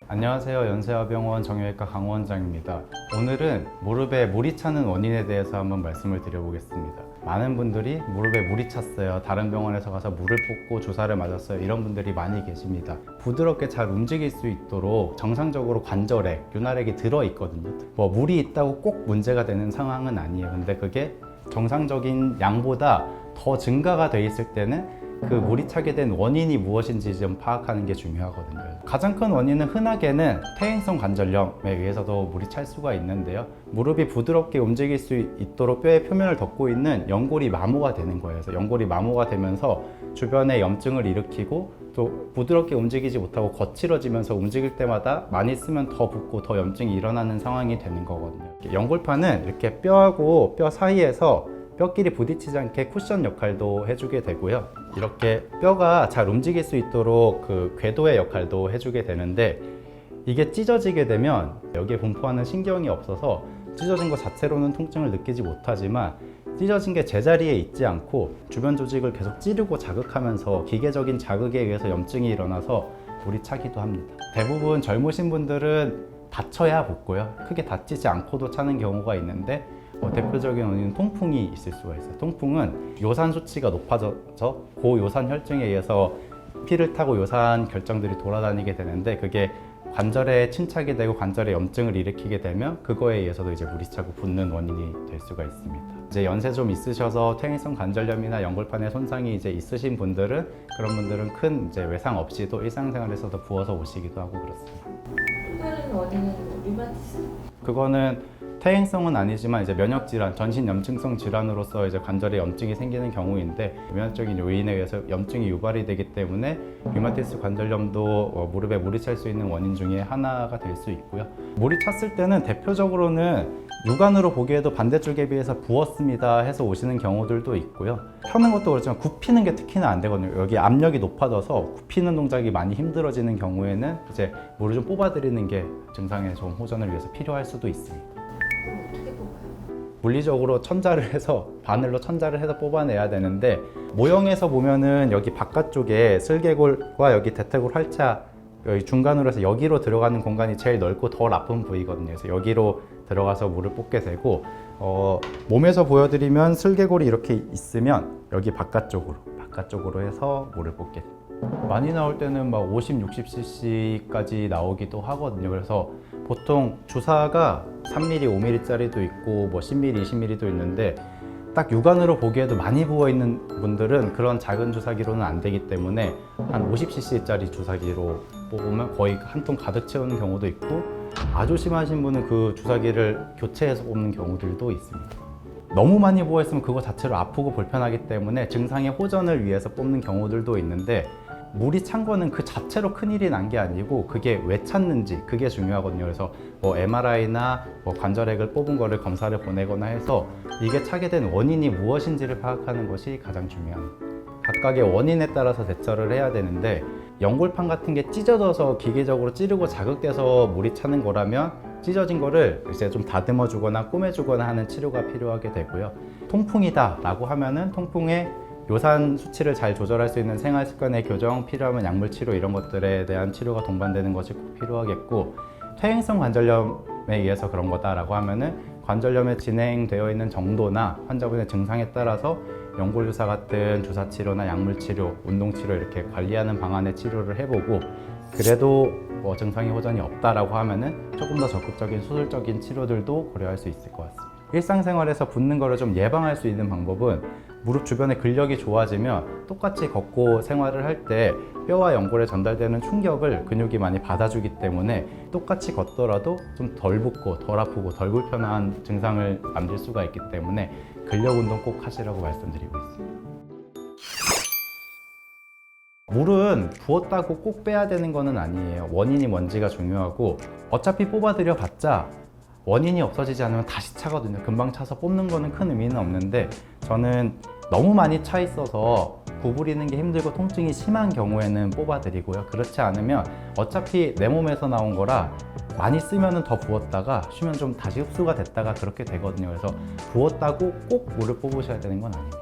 안녕하세요. 연세화병원 정형외과 강 원장입니다. 오늘은 무릎에 물이 차는 원인에 대해서 한번 말씀을 드려보겠습니다. 많은 분들이 무릎에 물이 찼어요. 다른 병원에서 가서 물을 뽑고 주사를 맞았어요. 이런 분들이 많이 계십니다. 부드럽게 잘 움직일 수 있도록 정상적으로 관절에 윤활액이 들어있거든요. 물이 있다고 꼭 문제가 되는 상황은 아니에요. 근데 그게 정상적인 양보다 더 증가가 돼 있을 때는 그 물이 차게 된 원인이 무엇인지 좀 파악하는 게 중요하거든요. 가장 큰 원인은 흔하게는 퇴행성 관절염에 의해서도 물이 찰 수가 있는데요. 무릎이 부드럽게 움직일 수 있도록 뼈의 표면을 덮고 있는 연골이 마모가 되는 거예요. 그래서 연골이 마모가 되면서 주변에 염증을 일으키고 또 부드럽게 움직이지 못하고 거칠어지면서 움직일 때마다 많이 쓰면 더 붓고 더 염증이 일어나는 상황이 되는 거거든요. 연골판은 이렇게 뼈하고 뼈 사이에서 뼈끼리 부딪히지 않게 쿠션 역할도 해주게 되고요. 이렇게 뼈가 잘 움직일 수 있도록 그 궤도의 역할도 해주게 되는데, 이게 찢어지게 되면 여기에 분포하는 신경이 없어서 찢어진 것 자체로는 통증을 느끼지 못하지만, 찢어진 게 제자리에 있지 않고 주변 조직을 계속 찌르고 자극하면서 기계적인 자극에 의해서 염증이 일어나서 물이 차기도 합니다. 대부분 젊으신 분들은 다쳐야 붓고요. 크게 다치지 않고도 차는 경우가 있는데, 대표적인 원인은 통풍이 있을 수가 있어요. 통풍은 요산 수치가 높아져서 고요산 혈증에 의해서 피를 타고 요산 결정들이 돌아다니게 되는데, 그게 관절에 침착이 되고 관절에 염증을 일으키게 되면 그거에 의해서도 이제 물이 차고 붓는 원인이 될 수가 있습니다. 이제 연세 좀 있으셔서 퇴행성 관절염이나 연골판에 손상이 이제 있으신 분들은, 그런 분들은 큰 이제 외상 없이도 일상생활에서도 부어서 오시기도 하고 그렇습니다. 또 다른 원인은 류마티스? 그거는 퇴행성은 아니지만 이제 면역질환, 전신염증성 질환으로서 이제 관절에 염증이 생기는 경우인데, 면역적인 요인에 의해서 염증이 유발이 되기 때문에 류마티스 관절염도 무릎에 물이 찰 수 있는 원인 중에 하나가 될 수 있고요. 물이 찼을 때는 대표적으로는 육안으로 보기에도 반대쪽에 비해서 부었습니다 해서 오시는 경우들도 있고요. 펴는 것도 그렇지만 굽히는 게 특히나 안 되거든요. 여기 압력이 높아져서 굽히는 동작이 많이 힘들어지는 경우에는 이제 물을 좀 뽑아드리는 게 증상의 좀 호전을 위해서 필요할 수도 있습니다. 그럼 어떻게 뽑아요? 물리적으로 천자를 해서, 바늘로 천자를 해서 뽑아내야 되는데, 모형에서 보면은 여기 바깥쪽에 슬개골과 여기 대퇴골 활차 여기 중간으로 해서 여기로 들어가는 공간이 제일 넓고 덜 아픈 부위거든요. 그래서 여기로 들어가서 물을 뽑게 되고, 몸에서 보여드리면 슬개골이 이렇게 있으면 여기 바깥쪽으로 해서 물을 뽑게 돼요. 많이 나올 때는 막 50, 60cc까지 나오기도 하거든요. 그래서 보통 주사가 3mm, 5mm짜리도 있고 10mm, 20mm도 있는데, 딱 육안으로 보기에도 많이 부어있는 분들은 그런 작은 주사기로는 안 되기 때문에 한 50cc짜리 주사기로 뽑으면 거의 한 통 가득 채우는 경우도 있고, 아주 심하신 분은 그 주사기를 교체해서 뽑는 경우들도 있습니다. 너무 많이 부어있으면 그거 자체로 아프고 불편하기 때문에 증상의 호전을 위해서 뽑는 경우들도 있는데, 물이 찬 거는 그 자체로 큰일이 난 게 아니고 그게 왜 찼는지, 그게 중요하거든요. 그래서 MRI나 관절액을 뽑은 거를 검사를 보내거나 해서 이게 차게 된 원인이 무엇인지를 파악하는 것이 가장 중요합니다. 각각의 원인에 따라서 대처를 해야 되는데, 연골판 같은 게 찢어져서 기계적으로 찌르고 자극돼서 물이 차는 거라면 찢어진 거를 이제 좀 다듬어 주거나 꼬매 주거나 하는 치료가 필요하게 되고요. 통풍이다 라고 하면은 통풍에 요산 수치를 잘 조절할 수 있는 생활 습관의 교정, 필요하면 약물 치료, 이런 것들에 대한 치료가 동반되는 것이 꼭 필요하겠고, 퇴행성 관절염에 의해서 그런 거다라고 하면은 관절염에 진행되어 있는 정도나 환자분의 증상에 따라서 연골 주사 같은 주사 치료나 약물 치료, 운동 치료 이렇게 관리하는 방안의 치료를 해보고, 그래도 증상이 호전이 없다라고 하면은 조금 더 적극적인 수술적인 치료들도 고려할 수 있을 것 같습니다. 일상생활에서 붓는 거를 좀 예방할 수 있는 방법은, 무릎 주변에 근력이 좋아지면 똑같이 걷고 생활을 할 때 뼈와 연골에 전달되는 충격을 근육이 많이 받아주기 때문에 똑같이 걷더라도 좀 덜 붓고 덜 아프고 덜 불편한 증상을 남길 수가 있기 때문에 근력 운동 꼭 하시라고 말씀드리고 있습니다. 물은 부었다고 꼭 빼야 되는 거는 아니에요. 원인이 뭔지가 중요하고, 어차피 뽑아드려 봤자 원인이 없어지지 않으면 다시 차거든요. 금방 차서 뽑는 거는 큰 의미는 없는데, 저는 너무 많이 차 있어서 구부리는 게 힘들고 통증이 심한 경우에는 뽑아드리고요. 그렇지 않으면 어차피 내 몸에서 나온 거라 많이 쓰면 더 부었다가 쉬면 좀 다시 흡수가 됐다가 그렇게 되거든요. 그래서 부었다고 꼭 물을 뽑으셔야 되는 건 아닙니다.